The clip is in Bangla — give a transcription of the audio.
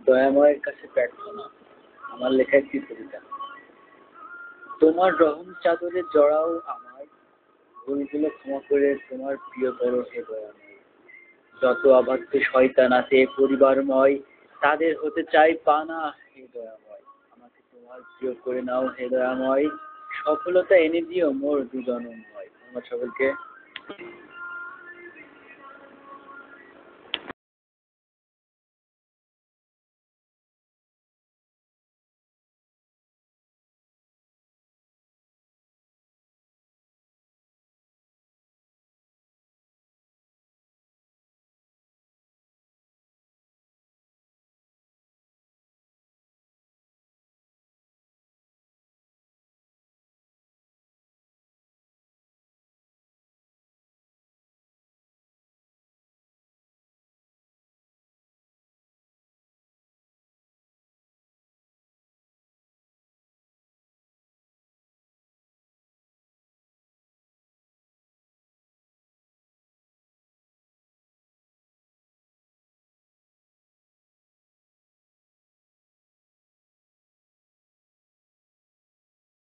দয়াময়ের কাছে প্রার্থনা। আমার লেখা একটি কবিতা। তোমার রহম চাদরে জড়াও আমার ভুলগুলো ক্ষমা করে তোমার প্রিয়তর হে দয়াময়। যত অবাধ্য শয়তান আছে পরিবারময়, তাদের হতে চাই পানা হে দয়াময়। আমাকে তোমার প্রিয় করে নাও হে দয়াময়, সফলতা এনে দিও মোর দুজনময়। ধন্যবাদ সকলকে।